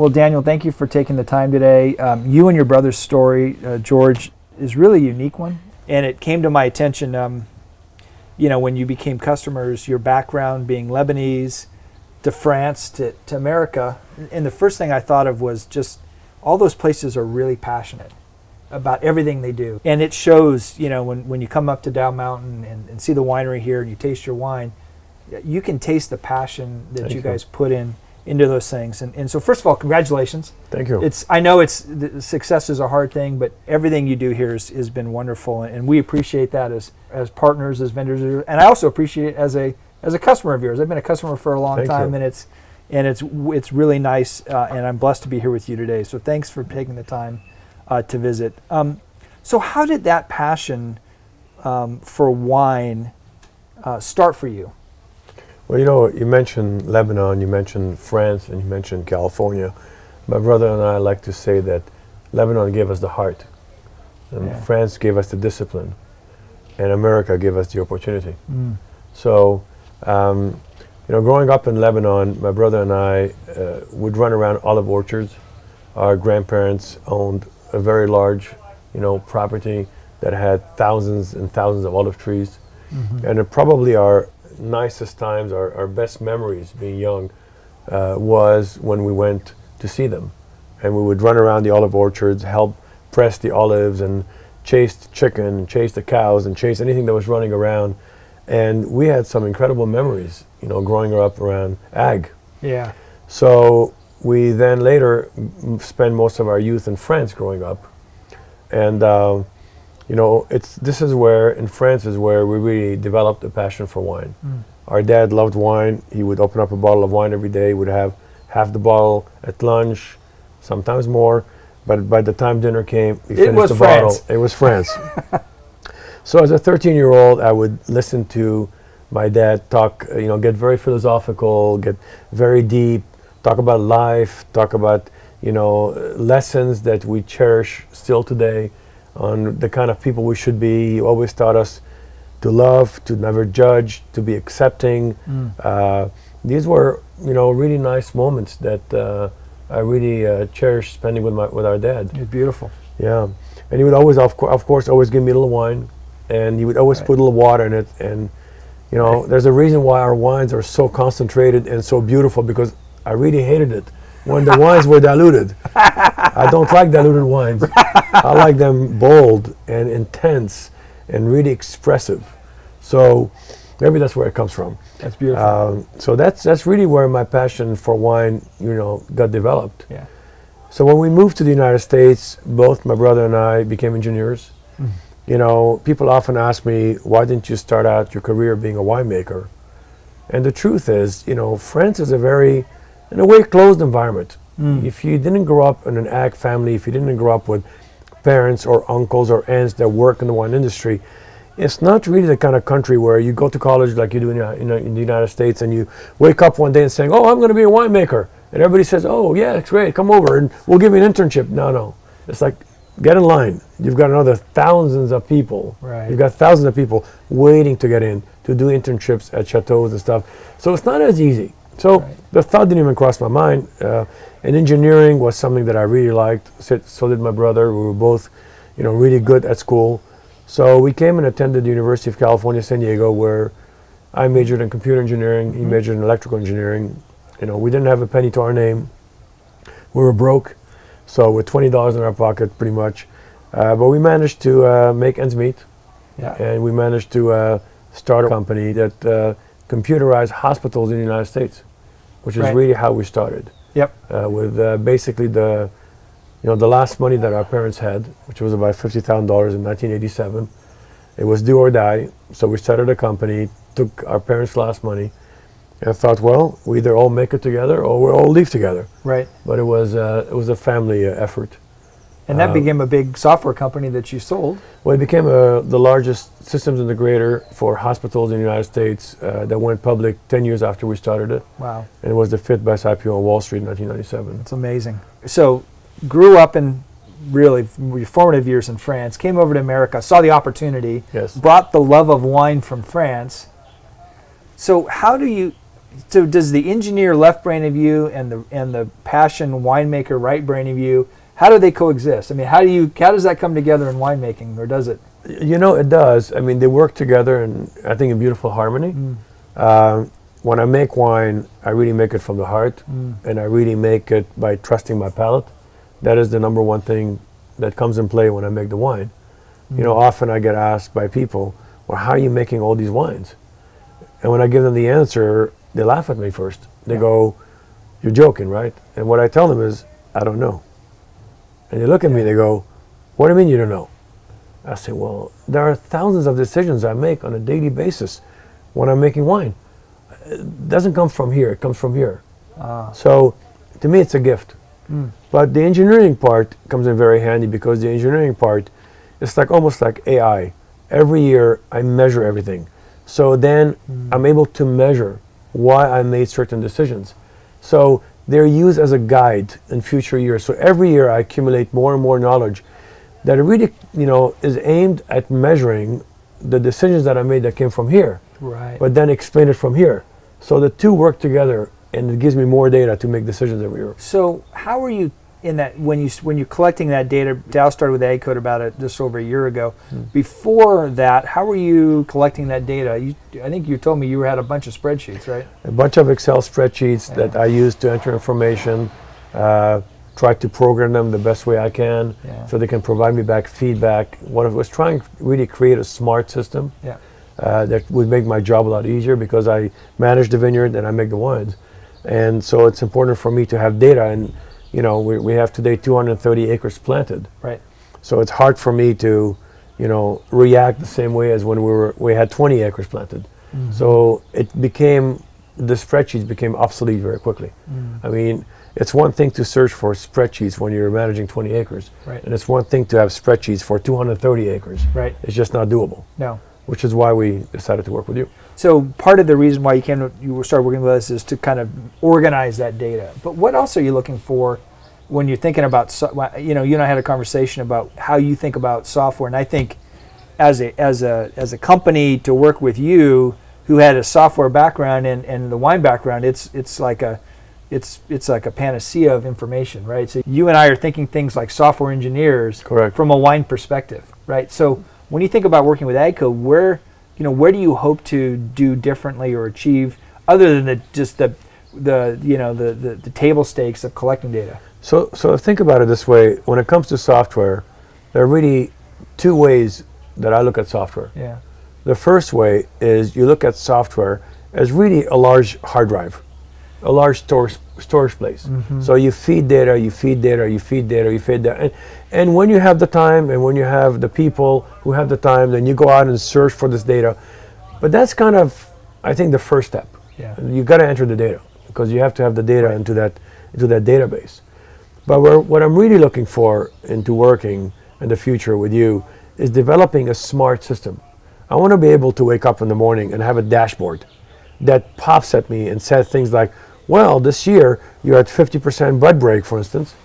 Well, Daniel, thank you for taking the time today. You and your brother's story, George, is really a unique one. And it came to my attention, when you became customers, your background being Lebanese to France to America. And the first thing I thought of was just all those places are really passionate about everything they do. And it shows, when you come up to DAOU Mountain and see the winery here and you taste your wine, you can taste the passion that you guys put into those things. And so first of all, congratulations. Thank you. I know success is a hard thing, but everything you do here has been wonderful, and we appreciate that as partners, as vendors, and I also appreciate it as a customer of yours. I've been a customer for a long time, and it's really nice, and I'm blessed to be here with you today. So thanks for taking the time to visit. So how did that passion for wine start for you? Well, you mentioned Lebanon, you mentioned France, and you mentioned California. My brother and I like to say that Lebanon gave us the heart, and France gave us the discipline, and America gave us the opportunity. So, growing up in Lebanon, my brother and I would run around olive orchards. Our grandparents owned a very large, property that had thousands and thousands of olive trees, and it probably our nicest times, our best memories being young was when we went to see them, and we would run around the olive orchards, help press the olives and chase the chicken and chase the cows and chase anything that was running around. And we had some incredible memories, growing up around ag. Yeah. So we then later spent most of our youth in France growing up, and this is where, in France is where we really developed a passion for wine. Our dad loved wine. He would open up a bottle of wine every day. He would have half the bottle at lunch, sometimes more. But by the time dinner came, he finished the bottle. It was France. So as a 13-year-old, I would listen to my dad talk, get very philosophical, get very deep, talk about life, talk about, lessons that we cherish still today, on the kind of people we should be. He always taught us to love, to never judge, to be accepting. These were, really nice moments that I really cherish spending with our dad. It's beautiful. Yeah, and he would always, of course, always give me a little wine, and he would always put a little water in it. And there's a reason why our wines are so concentrated and so beautiful, because I really hated it when the wines were diluted. I don't like diluted wines. I like them bold and intense and really expressive. So maybe that's where it comes from. That's beautiful. So that's really where my passion for wine, got developed. Yeah. So when we moved to the United States, both my brother and I became engineers. People often ask me, why didn't you start out your career being a winemaker? And the truth is, France is a very, in a way, closed environment. If you didn't grow up in an ag family, if you didn't grow up with parents or uncles or aunts that work in the wine industry, it's not really the kind of country where you go to college like you do in the United States, and you wake up one day and saying, oh, I'm going to be a winemaker. And everybody says, oh, yeah, it's great, come over and we'll give you an internship. No. It's like, get in line. You've got another thousands of people. Right. You've got thousands of people waiting to get in, to do internships at chateaus and stuff. So it's not as easy. So the thought didn't even cross my mind. And engineering was something that I really liked. So did my brother. We were both, really good at school. So we came and attended the University of California, San Diego, where I majored in computer engineering. He majored in electrical engineering. We didn't have a penny to our name. We were broke. So with $20 in our pocket, pretty much. But we managed to make ends meet. Yeah. And we managed to start a company that computerized hospitals in the United States, which is really how we started. Yep. With basically the last money that our parents had, which was about $50,000 in 1987. It was do or die. So we started a company, took our parents' last money, and thought, well, we either all make it together or we'll all leave together. Right. But it was a family effort. And that became a big software company that you sold. Well, it became the largest systems integrator for hospitals in the United States that went public 10 years after we started it. Wow. And it was the fifth best IPO on Wall Street in 1997. That's amazing. So grew up in really your formative years in France, came over to America, saw the opportunity, Yes. brought the love of wine from France. So how do you, So does the engineer left brain of you and the passion winemaker right brain of you, how do they coexist? I mean, how does that come together in winemaking, or does it? You know, it does. I mean, they work together, and I think in beautiful harmony. When I make wine, I really make it from the heart, and I really make it by trusting my palate. That is the number one thing that comes in play when I make the wine. You know, often I get asked by people, well, how are you making all these wines? And when I give them the answer, they laugh at me first. They go, you're joking, right? And what I tell them is, I don't know. And they look at me, they go, what do you mean you don't know? I say, well, there are thousands of decisions I make on a daily basis when I'm making wine. It doesn't come from here, it comes from here. So to me, it's a gift. But the engineering part comes in very handy, because the engineering part is like almost like AI. Every year I measure everything. So then I'm able to measure why I made certain decisions. So they're used as a guide in future years. So every year I accumulate more and more knowledge that really, you know, is aimed at measuring the decisions that I made that came from here. Right. But then explain it from here. So the two work together, and it gives me more data to make decisions every year. So how are you in that, when you're collecting that data? DAOU started with AgCode about it just over a year ago. Before that, how were you collecting that data? I think you told me you had a bunch of spreadsheets, right? A bunch of Excel spreadsheets that I use to enter information, try to program them the best way I can, so they can provide me back feedback. What I was trying to really create a smart system that would make my job a lot easier, because I manage the vineyard and I make the wines. And so it's important for me to have data, and you know, we have today 230 acres planted. Right. So it's hard for me to, you know, react the same way as when we had 20 acres planted. So the spreadsheets became obsolete very quickly. I mean, it's one thing to search for spreadsheets when you're managing 20 acres. Right. And it's one thing to have spreadsheets for 230 acres. Right. It's just not doable. No. Which is why we decided to work with you. So part of the reason why you started working with us is to kind of organize that data. But what else are you looking for when you're thinking about, you know, you and I had a conversation about how you think about software, and I think as a company to work with you, who had a software background and the wine background, it's like a panacea of information, right? So you and I are thinking things like software engineers. Correct. From a wine perspective, right? So when you think about working with AgCode, where do you hope to do differently or achieve, other than the table stakes of collecting data? So think about it this way. When it comes to software, there are really two ways that I look at software. Yeah. The first way is you look at software as really a large hard drive, a large storage place. So you feed data, you feed data, you feed data, you feed data. And when you have the time, and when you have the people who have the time, then you go out and search for this data. But that's kind of, I think, the first step. Yeah. You've got to enter the data, because you have to have the data into that database. But what I'm really looking for into working in the future with you is developing a smart system. I want to be able to wake up in the morning and have a dashboard that pops at me and says things like, well, this year you're at 50% bud break, for instance.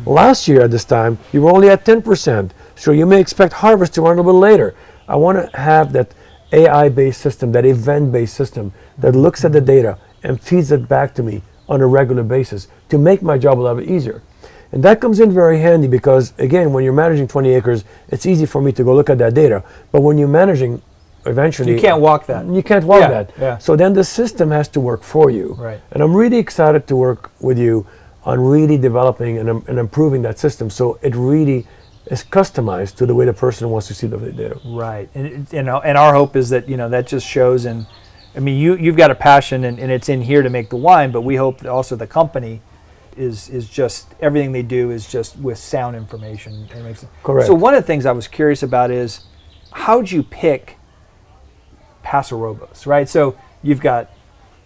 Last year at this time, you were only at 10%. So you may expect harvest to run a little later. I want to have that AI-based system, that event-based system that looks at the data and feeds it back to me on a regular basis to make my job a lot easier. And that comes in very handy, because again, when you're managing 20 acres, it's easy for me to go look at that data. But when you're managing, eventually you can't walk that. You can't walk that. Yeah. So then the system has to work for you. Right. And I'm really excited to work with you on really developing and improving that system, so it really is customized to the way the person wants to see the data. Right. And our hope is that, that just shows. And I mean, you've got a passion, and it's in here to make the wine, but we hope that also the company is just, everything they do is just with sound information. And makes Correct. So one of the things I was curious about is, how'd you pick Paso Robles, right? So you've got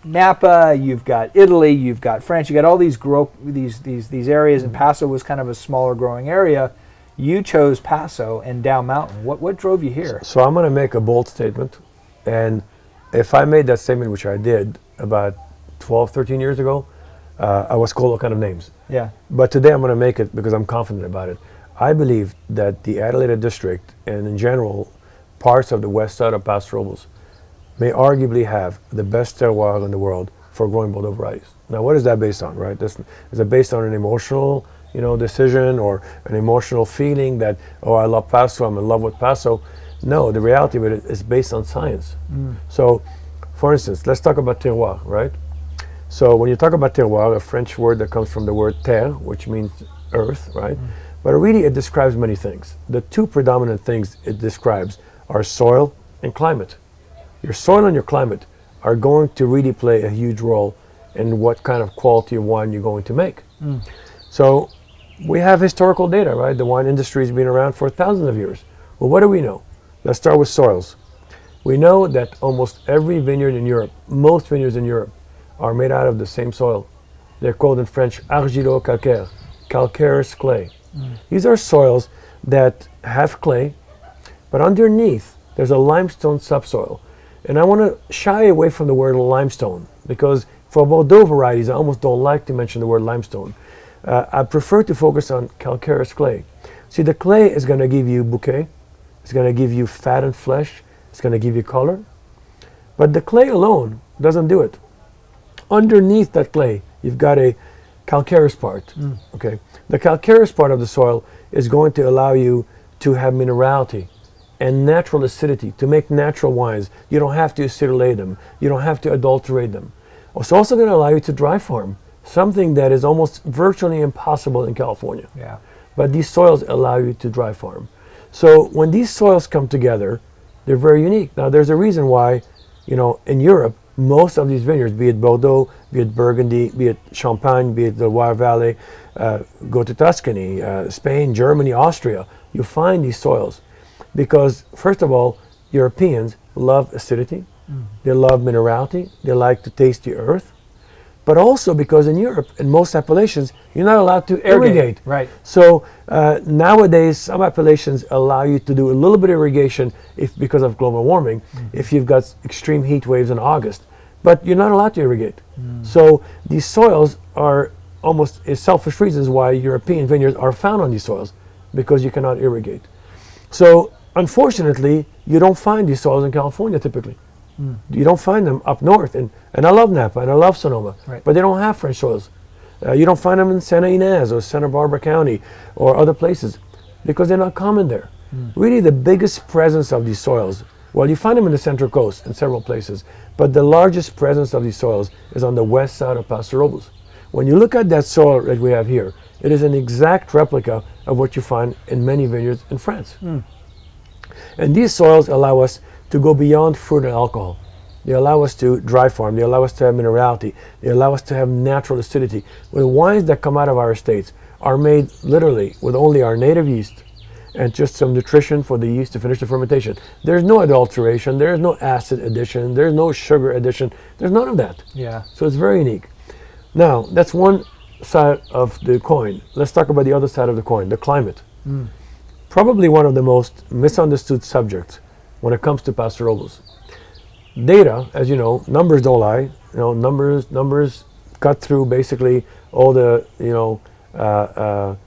Napa, you've got Italy, you've got France, you got all these these areas, and Paso was kind of a smaller growing area. You chose Paso and DAOU Mountain. What drove you here? So I'm going to make a bold statement, and if I made that statement, which I did about 12, 13 years ago, I was called all kind of names. Yeah. But today I'm going to make it because I'm confident about it. I believe that the Adelaide district, and in general, parts of the west side of Paso Robles, may arguably have the best terroir in the world for growing Bordeaux varieties. Now, what is that based on, right? Is it based on an emotional, decision or an emotional feeling that, oh, I love Paso, I'm in love with Paso? No, the reality of it is based on science. So, for instance, let's talk about terroir, right? So when you talk about terroir, a French word that comes from the word terre, which means earth, right? But really it describes many things. The two predominant things it describes are soil and climate. Your soil and your climate are going to really play a huge role in what kind of quality of wine you're going to make. So we have historical data, right? The wine industry has been around for thousands of years. Well, what do we know? Let's start with soils. We know that almost every vineyard in Europe, most vineyards in Europe, are made out of the same soil. They're called in French argilo-calcaire, calcareous clay. These are soils that have clay, but underneath there's a limestone subsoil. And I want to shy away from the word limestone because for Bordeaux varieties, I almost don't like to mention the word limestone. I prefer to focus on calcareous clay. See, the clay is going to give you bouquet, it's going to give you fat and flesh, it's going to give you color, but the clay alone doesn't do it. Underneath that clay, you've got a calcareous part. Okay, the calcareous part of the soil is going to allow you to have minerality and natural acidity to make natural wines. You don't have to acetylate them. You don't have to adulterate them. It's also going to allow you to dry farm, something that is almost virtually impossible in California. Yeah. But these soils allow you to dry farm. So when these soils come together, they're very unique. Now there's a reason why, in Europe, most of these vineyards, be it Bordeaux, be it Burgundy, be it Champagne, be it the Loire Valley, go to Tuscany, Spain, Germany, Austria, you find these soils. Because, first of all, Europeans love acidity, they love minerality, they like to taste the earth, but also because in Europe, in most appellations, you're not allowed to irrigate. Right. So nowadays, some appellations allow you to do a little bit of irrigation because of global warming, if you've got extreme heat waves in August, but you're not allowed to irrigate. So these soils are almost selfish reasons why European vineyards are found on these soils, because you cannot irrigate. So unfortunately, you don't find these soils in California typically. You don't find them up north, and I love Napa and I love Sonoma, but they don't have French soils. You don't find them in Santa Ynez or Santa Barbara County or other places because they're not common there. Really the biggest presence of these soils, well, you find them in the Central Coast in several places, but the largest presence of these soils is on the west side of Paso Robles. When you look at that soil that we have here, it is an exact replica of what you find in many vineyards in France. And these soils allow us to go beyond fruit and alcohol. They allow us to dry farm, they allow us to have minerality, they allow us to have natural acidity. The wines that come out of our estates are made literally with only our native yeast and just some nutrition for the yeast to finish the fermentation. There's no adulteration, there's no acid addition, there's no sugar addition, there's none of that. Yeah. So it's very unique. Now, that's one side of the coin. Let's talk about the other side of the coin, the climate. Probably one of the most misunderstood subjects when it comes to Paso Robles. Data, as you know, numbers don't lie. Numbers cut through basically all the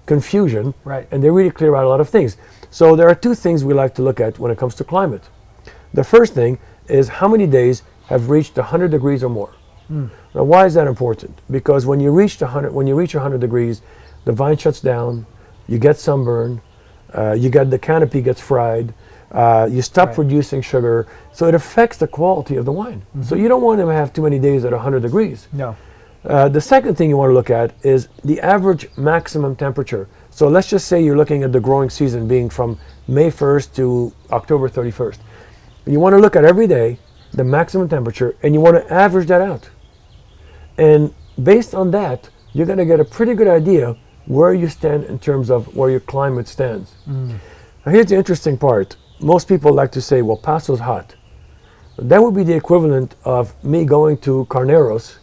confusion, and they really clear out a lot of things. So there are two things we like to look at when it comes to climate. The first thing is how many days have reached 100 degrees or more. Now, why is that important? Because when you reach 100 degrees, the vine shuts down, you get sunburn, the canopy gets fried, you stop producing sugar, so it affects the quality of the wine. So you don't want to have too many days at 100 degrees. No. The second thing you want to look at is the average maximum temperature. So let's just say you're looking at the growing season being from May 1st to October 31st. You want to look at every day the maximum temperature and you want to average that out. And based on that, you're going to get a pretty good idea where you stand in terms of where your climate stands. Now here's the interesting part. Most people like to say, well, Paso's hot. That would be the equivalent of me going to Carneros,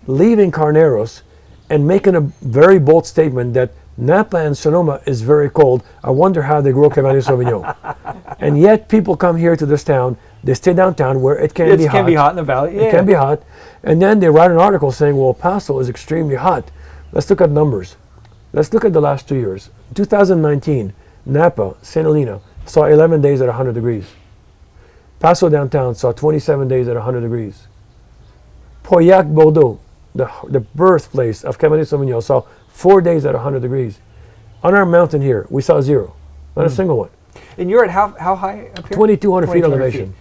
leaving Carneros, and making a very bold statement that Napa and Sonoma is very cold. I wonder how they grow Cabernet Sauvignon. And yet people come here to this town, they stay downtown where it can be hot. It can be hot in the valley, It can be hot. And then they write an article saying, well, Paso is extremely hot. Let's look at numbers. Let's look at the last 2 years. 2019, Napa, St. Helena, saw 11 days at 100 degrees. Paso downtown saw 27 days at 100 degrees. Pauillac, Bordeaux, the birthplace of Cabernet Sauvignon, saw 4 days at 100 degrees. On our mountain here, we saw zero, not a single one. And you're at how high up here? 2,200 feet 2,200 elevation. feet.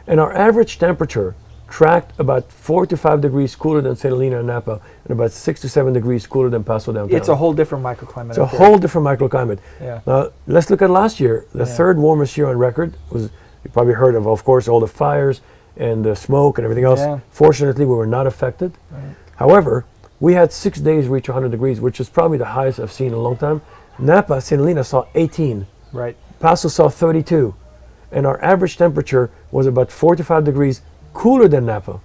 And our average temperature tracked about 4 to 5 degrees cooler than St. Helena and Napa, and about 6 to 7 degrees cooler than Paso downtown. It's a whole different microclimate. It's a whole different microclimate. Yeah. Now, let's look at last year. The third warmest year on record was, you probably heard of course, all the fires and the smoke and everything else. Yeah. Fortunately, we were not affected. Right. However, we had 6 days reach 100 degrees, which is probably the highest I've seen in a long time. Napa, St. Helena saw 18. Right. Paso saw 32. And our average temperature was about 4 to 5 degrees cooler than Napa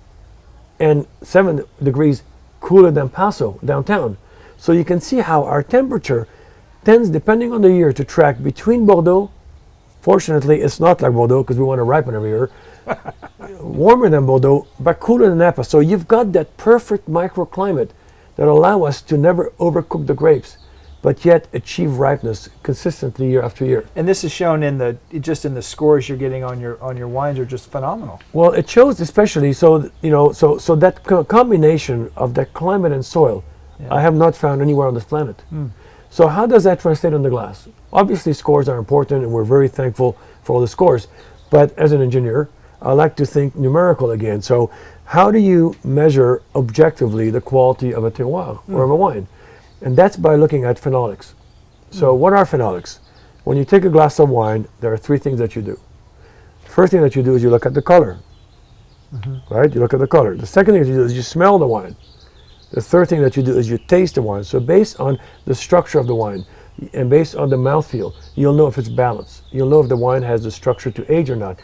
and 7 degrees cooler than Paso downtown. So you can see how our temperature tends, depending on the year, to track between Bordeaux. Fortunately, it's not like Bordeaux because we want to ripen every year. Warmer than Bordeaux, but cooler than Napa. So you've got that perfect microclimate that allow us to never overcook the grapes, but yet achieve ripeness consistently year after year. And this is shown in the scores you're getting on your wines are just phenomenal. Well, it shows especially so that combination of that climate and soil, I have not found anywhere on this planet. So how does that translate on the glass? Obviously, scores are important, and we're very thankful for all the scores. But as an engineer, I like to think numerical again. So how do you measure objectively the quality of a terroir or of a wine? And that's by looking at phenolics. So what are phenolics? When you take a glass of wine, there are 3 things that you do. First thing that you do is you look at the color, right? You look at the color. The second thing that you do is you smell the wine. The third thing that you do is you taste the wine. So based on the structure of the wine and based on the mouthfeel, you'll know if it's balanced. You'll know if the wine has the structure to age or not.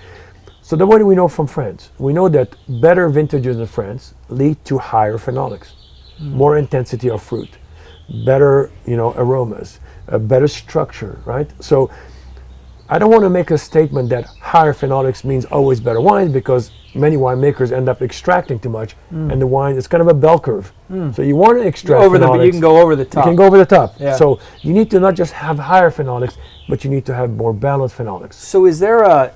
So then what do we know from France? We know that better vintages in France lead to higher phenolics, more intensity of fruit, better aromas, a better structure, right? So I don't want to make a statement that higher phenolics means always better wines, because many winemakers end up extracting too much, and the wine is kind of a bell curve. So you want to extract phenolics. You can go over the top. You can go over the top. Yeah. So you need to not just have higher phenolics, but you need to have more balanced phenolics. So is there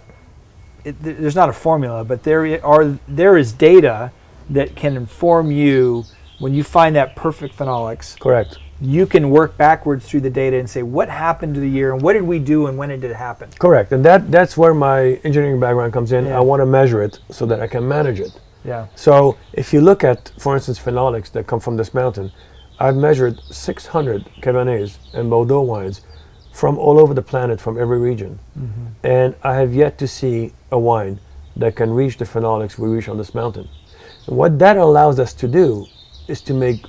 there's not a formula, but there is data that can inform you when you find that perfect phenolics. Correct. You can work backwards through the data and say, what happened to the year and what did we do and when did it happen? Correct. And that's where my engineering background comes in. Yeah. I want to measure it so that I can manage it. Yeah. So if you look at, for instance, phenolics that come from this mountain, I've measured 600 Cabernets and Bordeaux wines from all over the planet, from every region. And I have yet to see a wine that can reach the phenolics we reach on this mountain. And what that allows us to do is to make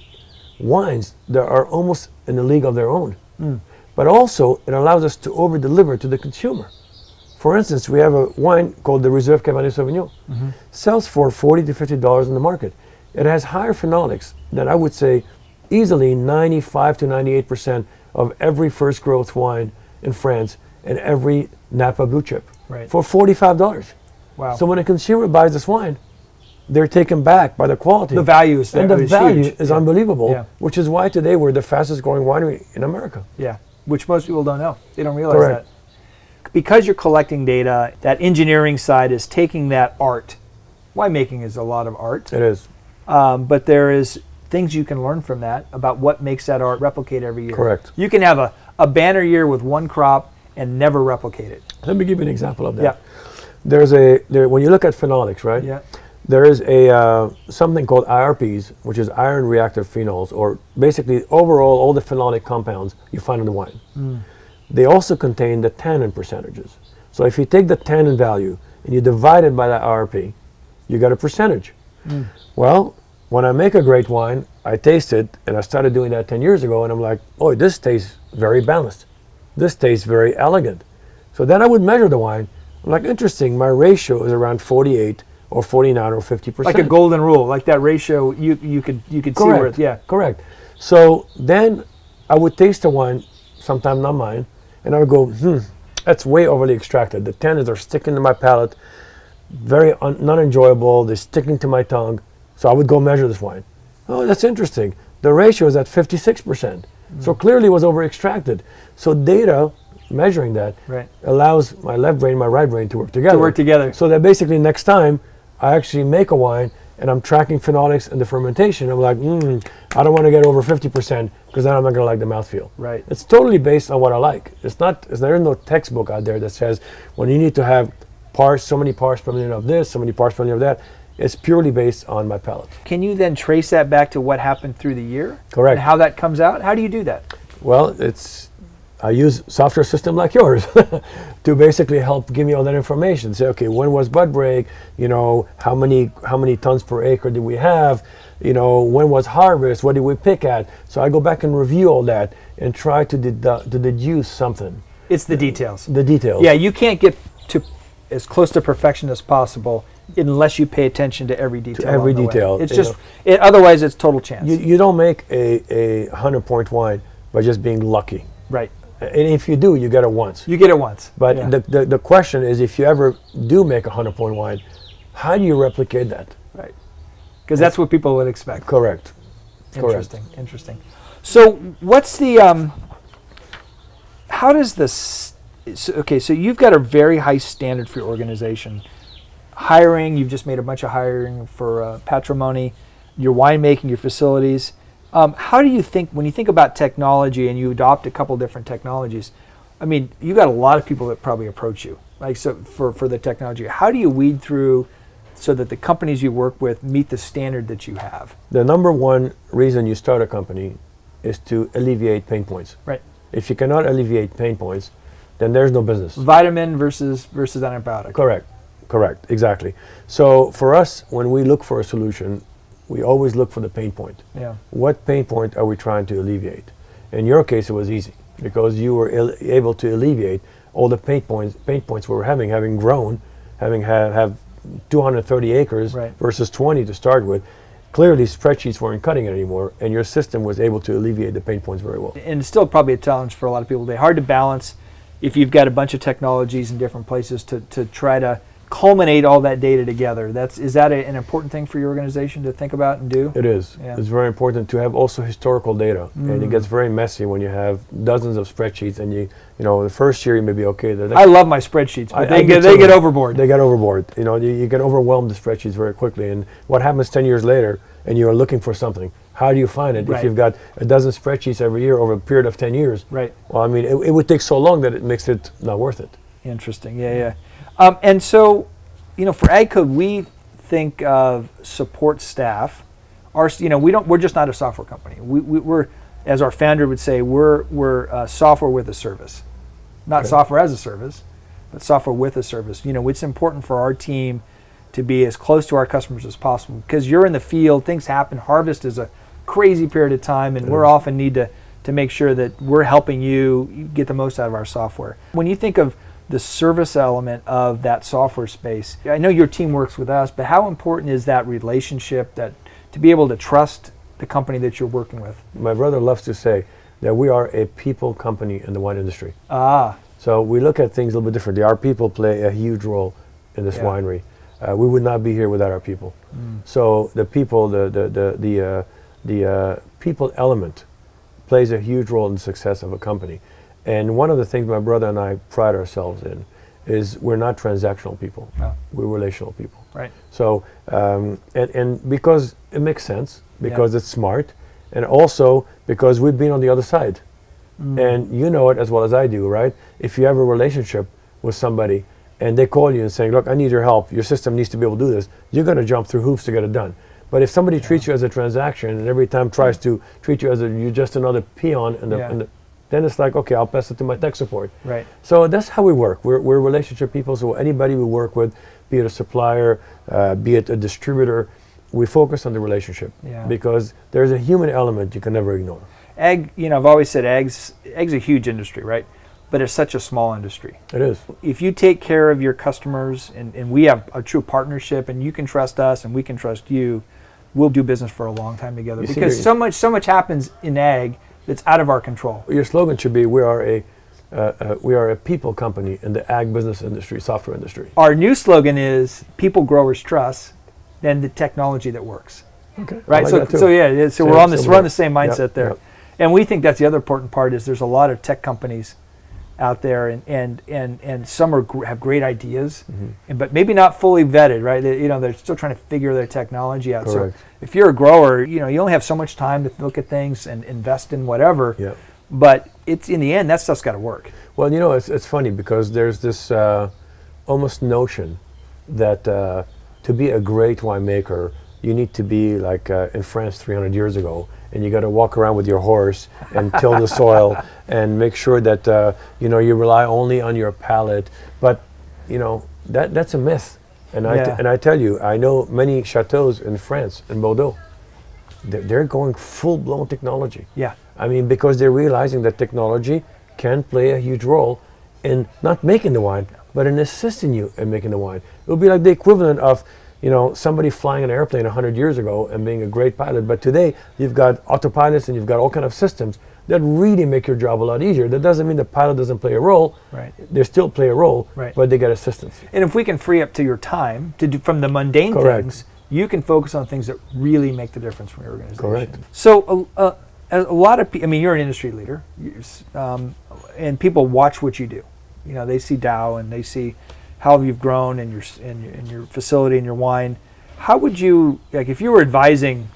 wines that are almost in a league of their own. But also, it allows us to over-deliver to the consumer. For instance, we have a wine called the Reserve Cabernet Sauvignon. Sells for $40 to $50 in the market. It has higher phenolics than, I would say, easily 95 to 98% of every first growth wine in France and every Napa blue chip, Right. for $45. Wow. So when a consumer buys this wine, they're taken back by the quality. The value is there. And the It's value huge. is unbelievable, Yeah. which is why today we're the fastest growing winery in America. Yeah, which most people don't know. They don't realize Correct. that. Because you're collecting data, that engineering side is taking that art. Winemaking is a lot of art. It is. But there is things you can learn from that about what makes that art replicate every year. Correct. You can have a banner year with one crop and never replicate it. Let me give you an example of that. Yeah. When you look at phenolics, right? Yeah. There is something called IRPs, which is iron reactive phenols, or basically overall all the phenolic compounds you find in the wine. They also contain the tannin percentages. So if you take the tannin value and you divide it by the IRP, you get a percentage. Well, when I make a great wine, I taste it, and I started doing that 10 years ago, and I'm like, oh, this tastes very balanced. This tastes very elegant. So then I would measure the wine. I'm like, interesting, my ratio is around 48 or 49 or 50%. Like a golden rule, like that ratio, you could see where it's, yeah. Correct. So then I would taste the wine, sometimes not mine, and I would go, that's way overly extracted. The tannins are sticking to my palate, very not enjoyable, they're sticking to my tongue. So I would go measure this wine. Oh, that's interesting. The ratio is at 56%. So clearly it was over extracted. So data, measuring that, Right. allows my left brain and my right brain to work together. To work together. So that basically next time I actually make a wine and I'm tracking phenolics and the fermentation, I'm like, I don't want to get over 50% because then I'm not going to like the mouthfeel. Right. It's totally based on what I like. There is no textbook out there that says when you need to have so many parts per million of this, so many parts per million of that. It's purely based on my palate. Can you then trace that back to what happened through the year? Correct. And how that comes out? How do you do that? Well, I use software system like yours to basically help give me all that information. Say, okay, when was bud break? How many tons per acre did we have? When was harvest? What did we pick at? So I go back and review all that and try to deduce something. It's the details. The details. Yeah, you can't get to as close to perfection as possible unless you pay attention to every detail. To every detail. It's just otherwise it's total chance. You don't make a 100-point wine by just being lucky. Right. And if you do, you get it once. You get it once. But yeah. the question is, if you ever do make a 100-point wine, how do you replicate that? Right. Because that's what people would expect. Correct. Interesting. So what's the how does this? So you've got a very high standard for your organization. Hiring, you've just made a bunch of hiring for Patrimony, your winemaking, your facilities. How do you think, when you think about technology and you adopt a couple different technologies, I mean, you got a lot of people that probably approach you, like so for the technology. How do you weed through so that the companies you work with meet the standard that you have? The number one reason you start a company is to alleviate pain points. Right. If you cannot alleviate pain points, then there's no business. Vitamin versus antibiotic. Correct, exactly. So for us, when we look for a solution, we always look for the pain point. Yeah. What pain point are we trying to alleviate? In your case, it was easy because you were able to alleviate all the pain points we were having grown, have 230 acres right. versus 20 to start with. Clearly, spreadsheets weren't cutting it anymore, and your system was able to alleviate the pain points very well. And it's still probably a challenge for a lot of people today. Hard to balance if you've got a bunch of technologies in different places to try to culminate all that data together. Is that an important thing for your organization to think about and do? It is. Yeah. It's very important to have also historical data, and it gets very messy when you have dozens of spreadsheets, and the first year you may be okay. I love my spreadsheets, but they get overboard. They get overboard. You can overwhelm the spreadsheets very quickly, and what happens 10 years later, and you are looking for something? How do you find it right. if you've got a dozen spreadsheets every year over a period of 10 years? Right. Well, I mean, it would take so long that it makes it not worth it. Interesting. Yeah. And so, for AgCode, we think of support staff. We're just not a software company. We're, as our founder would say, we're software with a service, not okay. software as a service, but software with a service. It's important for our team to be as close to our customers as possible because you're in the field. Things happen. Harvest is a crazy period of time, and we're often need to make sure that we're helping you get the most out of our software. When you think of the service element of that software space, I know your team works with us, but how important is that relationship, that to be able to trust the company that you're working with? My brother loves to say that we are a people company in the wine industry. Ah. So we look at things a little bit differently. Our people play a huge role in this winery. We would not be here without our people. So the people, the people element plays a huge role in the success of a company. And one of the things my brother and I pride ourselves in is we're not transactional people. Oh. We're relational people. Right. So, and because it makes sense, because it's smart, and also because we've been on the other side. And you know it as well as I do, right? If you have a relationship with somebody and they call you and saying, look, I need your help, your system needs to be able to do this, you're going to jump through hoops to get it done. But if somebody treats you as a transaction and every time tries to treat you as you're just another peon, then it's like, okay, I'll pass it to my tech support. Right. So that's how we work. We're relationship people, so anybody we work with, be it a supplier, be it a distributor, we focus on the relationship because there's a human element you can never ignore. Ag, I've always said ag's a huge industry, right? But it's such a small industry. It is. If you take care of your customers and we have a true partnership and you can trust us and we can trust you, we'll do business for a long time together because so much happens in ag that's out of our control. Your slogan should be, we are a people company in the ag business industry, software industry. Our new slogan is people growers trust, then the technology that works. Okay. Right. Like So we're on the same mindset there. Yep. And we think that's the other important part is there's a lot of tech companies out there, and some have great ideas, but maybe not fully vetted, right? They're still trying to figure their technology out. Correct. So if you're a grower, you only have so much time to look at things and invest in whatever. Yeah. But it's in the end, that stuff's got to work. Well, it's funny because there's this almost notion that to be a great winemaker, you need to be like in France 300 years ago, and you got to walk around with your horse and till the soil and make sure that you rely only on your palate. But that's a myth. And I tell you, I know many chateaux in France, in Bordeaux, they're going full-blown technology. Yeah. I mean, because they're realizing that technology can play a huge role in not making the wine, but in assisting you in making the wine. It would be like the equivalent of somebody flying an airplane 100 years ago and being a great pilot. But today, you've got autopilots and you've got all kind of systems that really make your job a lot easier. That doesn't mean the pilot doesn't play a role. Right. They still play a role, right. But they get assistance. And if we can free up to your time to do from the mundane Correct. things, you can focus on things that really make the difference for your organization. Correct. So a lot of people, I mean, you're an industry leader, and people watch what you do. They see DAOU and they see how you've grown and your facility and your wine. How would you, like, if you were advising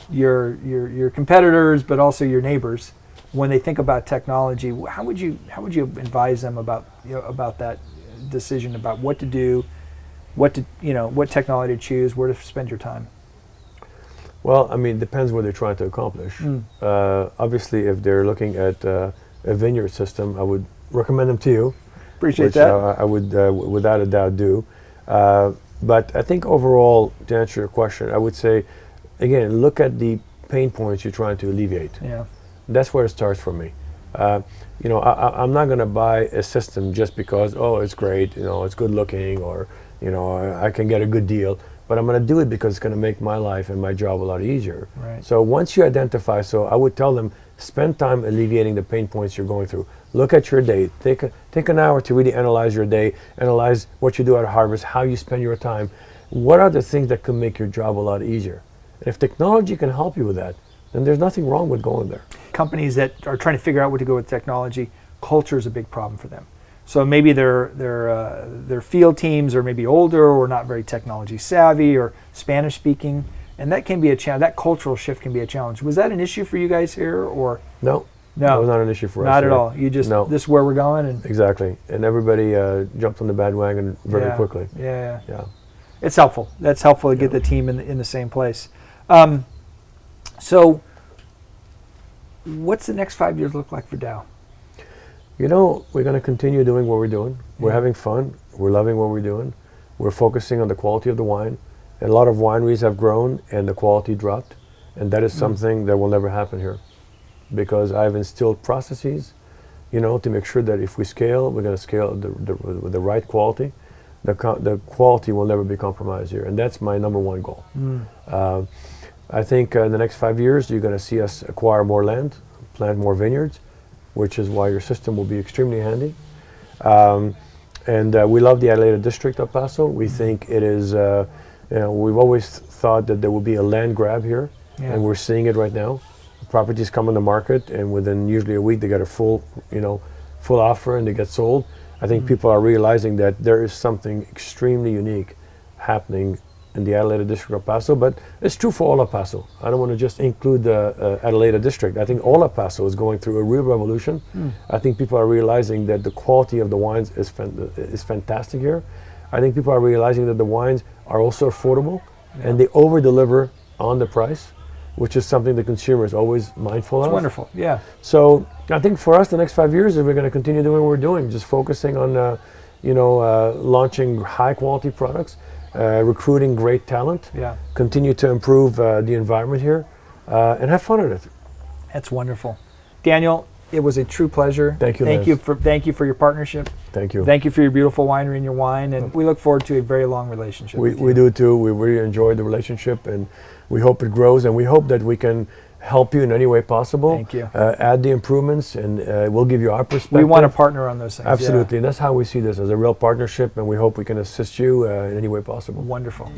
your competitors but also your neighbors when they think about technology, how would you advise them about that decision about what to do, what technology to choose, where to spend your time? Well, I mean, it depends what they're trying to accomplish. Obviously, if they're looking at a vineyard system, I would recommend them to you. Appreciate which, that. I would, without a doubt, do. But I think overall, to answer your question, I would say, again, look at the pain points you're trying to alleviate. Yeah. That's where it starts for me. I'm not going to buy a system just because, it's great, it's good looking, or I can get a good deal. But I'm going to do it because it's going to make my life and my job a lot easier. Right. So once you identify, I would tell them, spend time alleviating the pain points you're going through. Look at your day. Take an hour to really analyze your day, analyze what you do at harvest, how you spend your time. What are the things that can make your job a lot easier? And if technology can help you with that, then there's nothing wrong with going there. Companies that are trying to figure out what to go with technology, culture is a big problem for them. So maybe their field teams are maybe older or not very technology savvy or Spanish speaking, and that can be a challenge. That cultural shift can be a challenge. Was that an issue for you guys here, or no? That was not an issue for us. Not at here. all. You just this is where we're going, and exactly. And everybody jumped on the bandwagon very quickly. Yeah. It's helpful. That's helpful to get the team in the same place. So, what's the next 5 years look like for DAOU? We're going to continue doing what we're doing. We're having fun. We're loving what we're doing. We're focusing on the quality of the wine. And a lot of wineries have grown and the quality dropped. And that is something that will never happen here. Because I've instilled processes, to make sure that if we scale, we're going to scale with the right quality. The quality will never be compromised here. And that's my number one goal. I think in the next 5 years, you're going to see us acquire more land, plant more vineyards, which is why your system will be extremely handy. And we love the Adelaida district of Paso. We think it is, we've always thought that there will be a land grab here, and we're seeing it right now. Properties come on the market, and within usually a week they get a full offer and they get sold. I think people are realizing that there is something extremely unique happening in the Adelaida district of Paso, but it's true for all of Paso. I don't want to just include the Adelaida district. I think all of Paso is going through a real revolution. I think people are realizing that the quality of the wines is fantastic here. I think people are realizing that the wines are also affordable, and they over-deliver on the price, which is something the consumer is always mindful of. It's wonderful, yeah. So I think for us, the next 5 years, we're going to continue doing what we're doing, just focusing on, launching high-quality products, recruiting great talent, continue to improve the environment here, and have fun with it. That's wonderful. Daniel, it was a true pleasure. Thank you, Thank you for your partnership. Thank you. Thank you for your beautiful winery and your wine, and we look forward to a very long relationship. We do too. We really enjoy the relationship, and we hope it grows, and we hope that we can help you in any way possible. Thank you. Add the improvements, and we'll give you our perspective. We want to partner on those things. Absolutely, and that's how we see this, as a real partnership, and we hope we can assist you in any way possible. Wonderful.